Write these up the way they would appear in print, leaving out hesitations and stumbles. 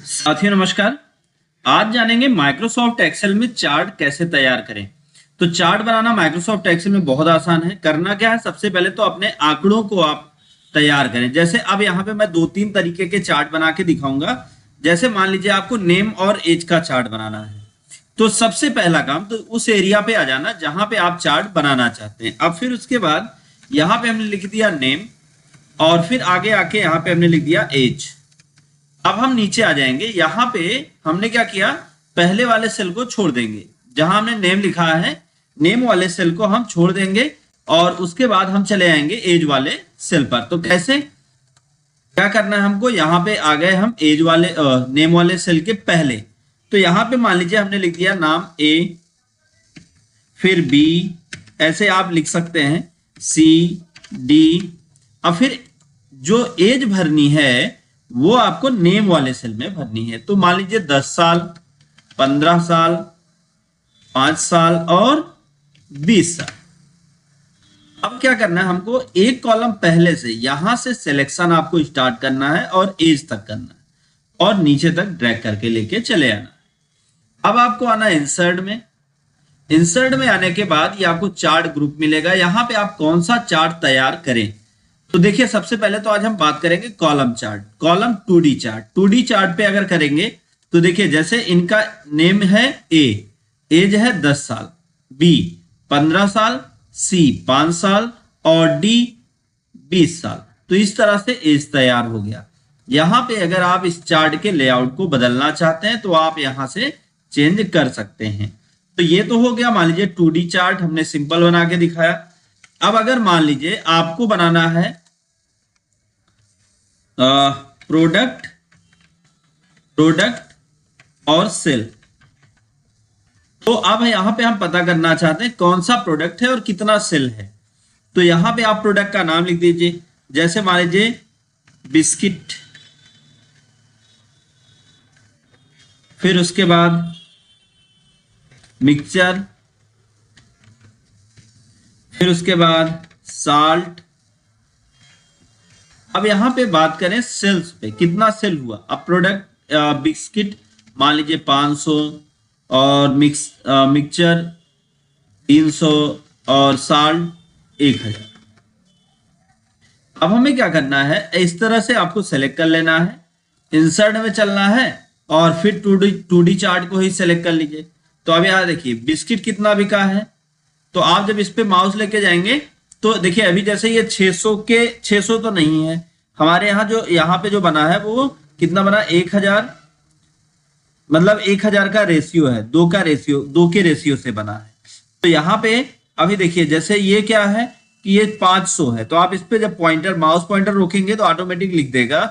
साथियों नमस्कार। आज जानेंगे माइक्रोसॉफ्ट एक्सेल में चार्ट कैसे तैयार करें। तो चार्ट बनाना माइक्रोसॉफ्ट एक्सेल में बहुत आसान है। करना क्या है, सबसे पहले तो अपने आंकड़ों को आप तैयार करें। जैसे अब यहाँ पे मैं 2-3 तरीके के चार्ट बना के दिखाऊंगा। जैसे मान लीजिए आपको नेम और एज का चार्ट बनाना है, तो सबसे पहला काम तो उस एरिया पे आ जाना जहां पे आप चार्ट बनाना चाहते हैं। अब फिर उसके बाद यहाँ पे हमने लिख दिया नेम और फिर आगे आके यहाँ पे हमने लिख दिया एज। अब हम नीचे आ जाएंगे। यहां पे हमने क्या किया, पहले वाले सेल को छोड़ देंगे जहां हमने नेम लिखा है। नेम वाले सेल को हम छोड़ देंगे और उसके बाद हम चले आएंगे एज वाले सेल पर। तो कैसे क्या करना है हमको, यहां पे आ गए हम एज वाले नेम वाले सेल के पहले। तो यहां पे मान लीजिए हमने लिख दिया नाम ए, फिर बी, ऐसे आप लिख सकते हैं सी डी। अब फिर जो एज भरनी है वो आपको नेम वाले सेल में भरनी है। तो मान लीजिए 10 साल, 15 साल, 5 साल और 20 साल। अब क्या करना है हमको, एक कॉलम पहले से यहां से सिलेक्शन आपको स्टार्ट करना है और एज तक करना है और नीचे तक ड्रैग करके लेके चले आना है। अब आपको आना है इंसर्ट में। इंसर्ट में आने के बाद ये आपको चार्ट ग्रुप मिलेगा। यहां पे आप कौन सा चार्ट तैयार करें, तो देखिए सबसे पहले तो आज हम बात करेंगे column chart, column 2D chart. 2D chart पे अगर करेंगे तो देखिए जैसे इनका नेम है ए, एज है 10 साल, बी 15 साल, सी 5 साल और डी 20 साल। तो इस तरह से एज तैयार हो गया। यहां पे अगर आप इस चार्ट के लेआउट को बदलना चाहते हैं तो आप यहां से चेंज कर सकते हैं। तो ये तो हो गया मान लीजिए 2D चार्ट हमने सिंपल बना के दिखाया। अब अगर मान लीजिए आपको बनाना है प्रोडक्ट और सेल, तो अब यहां पे हम पता करना चाहते हैं कौन सा प्रोडक्ट है और कितना सेल है। तो यहां पे आप प्रोडक्ट का नाम लिख दीजिए। जैसे मान लीजिए बिस्किट, फिर उसके बाद मिक्सचर, फिर उसके बाद साल्ट। अब यहां पे बात करें सेल्स पे, कितना सेल हुआ। अब प्रोडक्ट बिस्किट मान लीजिए 500 और मिक्सचर 300 और साल्ट 1000। अब हमें क्या करना है, इस तरह से आपको सेलेक्ट कर लेना है, इंसर्ट में चलना है और फिर 2D चार्ट को ही सेलेक्ट कर लीजिए। तो अब यहां देखिए बिस्किट कितना बिका है। तो आप जब इस पे माउस लेके जाएंगे तो देखिए अभी जैसे ये 600 तो नहीं है हमारे यहाँ, जो यहाँ पे जो बना है वो कितना बना, 1000, मतलब 1000 का रेशियो है, 2 के रेशियो से बना है। तो यहाँ पे अभी देखिए जैसे ये क्या है कि ये 500 है, तो आप इस पे जब माउस पॉइंटर रोकेंगे तो ऑटोमेटिक लिख देगा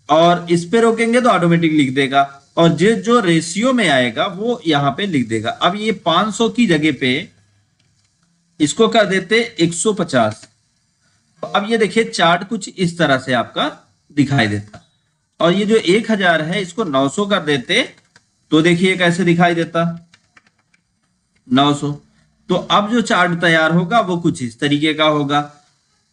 और इस पे रोकेंगे तो ऑटोमेटिक लिख देगा और जो रेशियो में आएगा वो यहाँ पे लिख देगा। अब ये 500 की जगह पे इसको कर देते 150। तो अब ये देखिए चार्ट कुछ इस तरह से आपका दिखाई देता। और ये जो 1000 है इसको 900 कर देते तो देखिए कैसे दिखाई देता, 900। तो अब जो चार्ट तैयार होगा वो कुछ इस तरीके का होगा।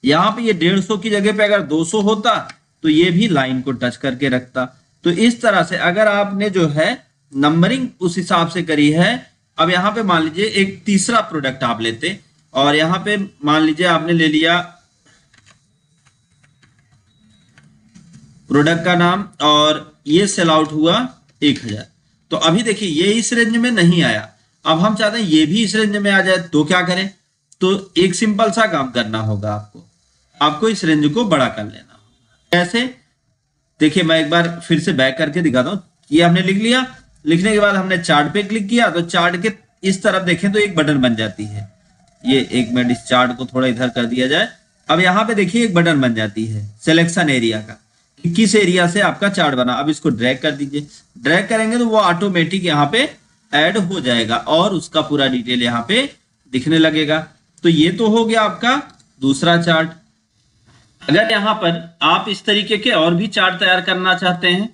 यहाँ पे ये 150 की जगह पे अगर 200 होता तो ये भी लाइन को टच करके रखता। तो इस तरह से अगर आपने जो है नंबरिंग उस हिसाब से करी है। अब यहाँ पे मान लीजिए एक तीसरा प्रोडक्ट आप लेते और यहाँ पे मान लीजिए आपने ले लिया प्रोडक्ट का नाम और ये सेल आउट हुआ 1000। तो अभी देखिए ये इस रेंज में नहीं आया। अब हम चाहते हैं ये भी इस रेंज में आ जाए, तो क्या करें, तो एक सिंपल सा काम करना होगा आपको इस रेंज को बड़ा कर लेना होगा। कैसे, देखिए मैं एक बार फिर से बैक करके दिखाता हूँ। ये हमने लिख लिया, लिखने के बाद हमने चार्ट पे क्लिक किया तो चार्ट के इस तरफ देखें तो एक बटन बन जाती है। ये एक मिनट, इस चार्ट को थोड़ा इधर कर दिया जाए। अब यहाँ पे देखिए एक बटन बन जाती है सिलेक्शन एरिया का, कि किस एरिया से आपका चार्ट बना। अब इसको ड्रैग कर दीजिए। ड्रैग करेंगे तो वो ऑटोमेटिक यहाँ पे ऐड हो जाएगा और उसका पूरा डिटेल यहाँ पे दिखने लगेगा। तो ये तो हो गया आपका दूसरा चार्ट। अगर यहाँ पर आप इस तरीके के और भी चार्ट तैयार करना चाहते हैं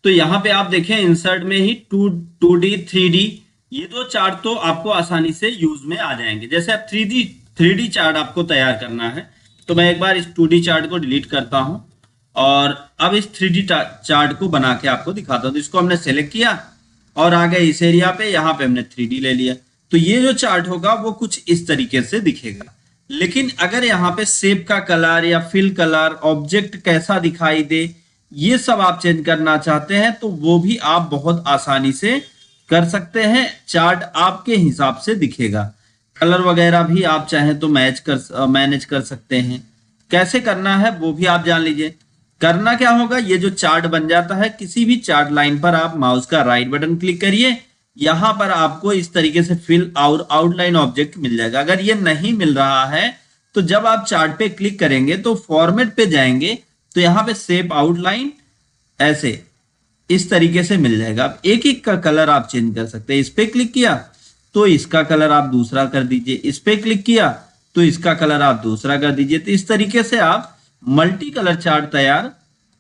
तो यहाँ पे आप देखें इंसर्ट में ही 2D 3D, ये दो चार्ट तो आपको आसानी से यूज में आ जाएंगे। जैसे आप 3D चार्ट आपको तैयार करना है तो मैं एक बार इस 2D चार्ट को डिलीट करता हूं और अब इस 3D चार्ट को बना के आपको दिखाता हूँ। तो इसको हमने सेलेक्ट किया और आ गए इस एरिया पे, यहाँ पे हमने 3D ले लिया। तो ये जो चार्ट होगा वो कुछ इस तरीके से दिखेगा। लेकिन अगर यहाँ पे शेप का कलर या फिल कलर, ऑब्जेक्ट कैसा दिखाई दे, ये सब आप चेंज करना चाहते हैं तो वो भी आप बहुत आसानी से कर सकते हैं। चार्ट आपके हिसाब से दिखेगा। कलर वगैरह भी आप चाहें तो मैनेज कर सकते हैं। कैसे करना है वो भी आप जान लीजिए। करना क्या होगा, ये जो चार्ट बन जाता है, किसी भी चार्ट लाइन पर आप माउस का राइट बटन क्लिक करिए, यहां पर आपको इस तरीके से फिल और आउटलाइन ऑब्जेक्ट मिल जाएगा। अगर ये नहीं मिल रहा है तो जब आप चार्ट पे क्लिक करेंगे तो फॉर्मेट पे जाएंगे तो यहाँ पे शेप आउटलाइन ऐसे इस तरीके से मिल जाएगा। अब एक एक का कलर आप चेंज कर सकते हैं। इस पे क्लिक किया तो इसका कलर आप दूसरा कर दीजिए, इस पे क्लिक किया तो इसका कलर आप दूसरा कर दीजिए। तो इस तरीके से आप मल्टी कलर चार्ट तैयार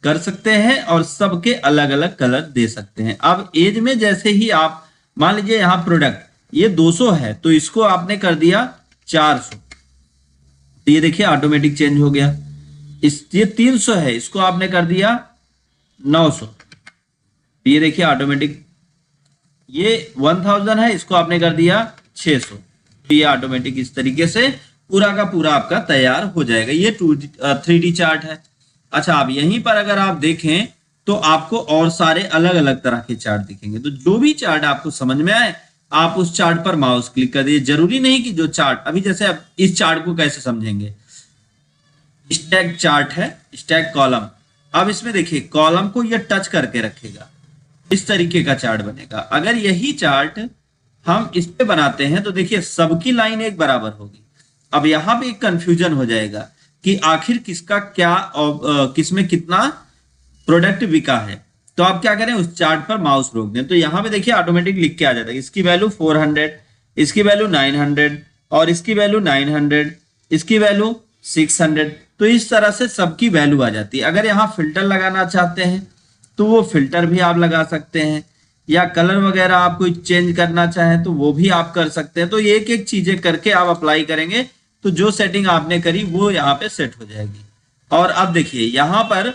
कर सकते हैं और सबके अलग अलग कलर दे सकते हैं। अब एज में जैसे ही आप मान लीजिए यहाँ प्रोडक्ट ये 200 है तो इसको आपने कर दिया 400, तो ये देखिए ऑटोमेटिक चेंज हो गया। ये 300 है, इसको आपने कर दिया 900, ये देखिए ऑटोमेटिक। ये 1000 है, इसको आपने कर दिया 600, तो ये ऑटोमेटिक इस तरीके से पूरा का पूरा आपका तैयार हो जाएगा। ये 3D चार्ट है। अच्छा, अब यहीं पर अगर आप देखें तो आपको और सारे अलग अलग तरह के चार्ट दिखेंगे। तो जो भी चार्ट आपको समझ में आए आप उस चार्ट पर माउस क्लिक कर दीजिए। जरूरी नहीं कि जो चार्ट अभी, जैसे अब इस चार्ट को कैसे समझेंगे, स्टैक चार्ट है, स्टैक कॉलम। अब इसमें देखिए कॉलम को ये टच करके रखेगा, इस तरीके का चार्ट बनेगा। अगर यही चार्ट हम इस पे बनाते हैं तो देखिए सबकी लाइन एक बराबर होगी। अब यहाँ पे एक कंफ्यूजन हो जाएगा कि आखिर किसका क्या किसमें कितना प्रोडक्ट बिका है। तो आप क्या करें, उस चार्ट पर माउस रोक दें तो यहाँ पे देखिए ऑटोमेटिक लिख के आ जाता है इसकी वैल्यू 400, इसकी वैल्यू 900 और इसकी वैल्यू 900, इसकी वैल्यू 600। तो इस तरह से सबकी वैल्यू आ जाती है। अगर यहाँ फिल्टर लगाना चाहते हैं तो वो फिल्टर भी आप लगा सकते हैं, या कलर वगैरह आप कोई चेंज करना चाहें तो वो भी आप कर सकते हैं। तो एक एक चीजें करके आप अप्लाई करेंगे तो जो सेटिंग आपने करी वो यहाँ पे सेट हो जाएगी। और अब देखिए यहाँ पर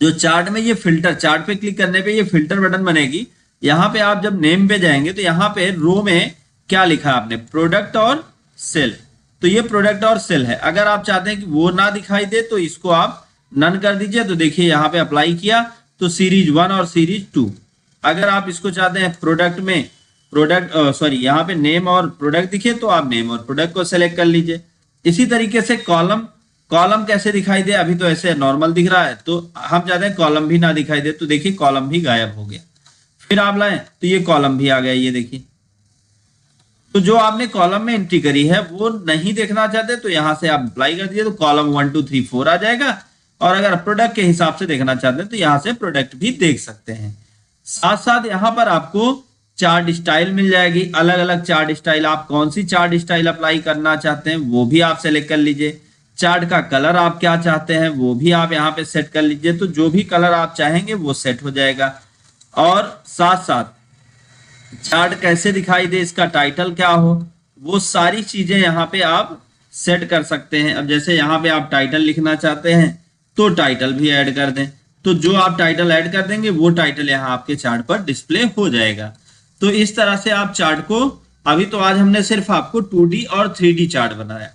जो चार्ट में ये फिल्टर, चार्ट पे क्लिक करने पे ये फिल्टर बटन बनेगी। यहाँ पे आप जब नेम पे जाएंगे तो यहाँ पे रो में क्या लिखा आपने, प्रोडक्ट और सेल। तो ये प्रोडक्ट और सेल है। अगर आप चाहते हैं कि वो ना दिखाई दे तो इसको आप नन कर दीजिए। तो देखिए यहाँ पे अप्लाई किया तो सीरीज 1 और सीरीज 2। अगर आप इसको चाहते हैं प्रोडक्ट में यहाँ पे नेम और प्रोडक्ट दिखे तो आप नेम और प्रोडक्ट को सेलेक्ट कर लीजिए। इसी तरीके से कॉलम कैसे दिखाई दे, अभी तो ऐसे नॉर्मल दिख रहा है, तो हम चाहते हैं कॉलम भी ना दिखाई दे। तो देखिए कॉलम भी गायब हो गया। फिर आप लाएं तो ये कॉलम भी आ गया, ये देखिए। तो जो आपने कॉलम में एंट्री करी है वो नहीं देखना चाहते तो यहां से आप अप्लाई कर दिए तो कॉलम 1 2 3 4 आ जाएगा। और अगर प्रोडक्ट के हिसाब से देखना चाहते हैं तो यहाँ से प्रोडक्ट भी देख सकते हैं। साथ साथ यहाँ पर आपको चार्ट स्टाइल मिल जाएगी। अलग अलग चार्ट स्टाइल, आप कौन सी चार्ट स्टाइल अप्लाई करना चाहते हैं वो भी आप सेलेक्ट कर लीजिए। चार्ट का कलर आप क्या चाहते हैं वो भी आप यहाँ पे सेट कर लीजिए। तो जो भी कलर आप चाहेंगे वो सेट हो जाएगा। और साथ साथ चार्ट कैसे दिखाई दे, इसका टाइटल क्या हो, वो सारी चीजें यहाँ पे आप सेट कर सकते हैं। अब जैसे यहाँ पे आप टाइटल लिखना चाहते हैं तो टाइटल भी ऐड कर दें। तो जो आप टाइटल ऐड कर देंगे वो टाइटल यहाँ आपके चार्ट पर डिस्प्ले हो जाएगा। तो इस तरह से आप चार्ट को, अभी तो आज हमने सिर्फ आपको 2D और 3D चार्ट बनाया।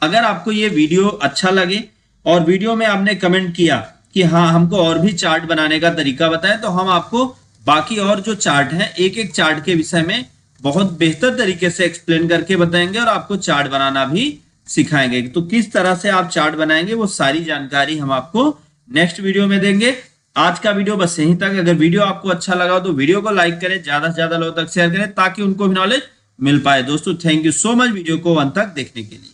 अगर आपको ये वीडियो अच्छा लगे और वीडियो में आपने कमेंट किया कि हाँ हमको और भी चार्ट बनाने का तरीका बताएं, तो हम आपको बाकी और जो चार्ट हैं एक एक चार्ट के विषय में बहुत बेहतर तरीके से एक्सप्लेन करके बताएंगे और आपको चार्ट बनाना भी सिखाएंगे। तो किस तरह से आप चार्ट बनाएंगे वो सारी जानकारी हम आपको नेक्स्ट वीडियो में देंगे। आज का वीडियो बस यहीं तक। अगर वीडियो आपको अच्छा लगा तो वीडियो को लाइक करें, ज्यादा से ज्यादा लोगों तक शेयर करें ताकि उनको भी नॉलेज मिल पाए। दोस्तों thank you so much video को अंत तक देखने के लिए।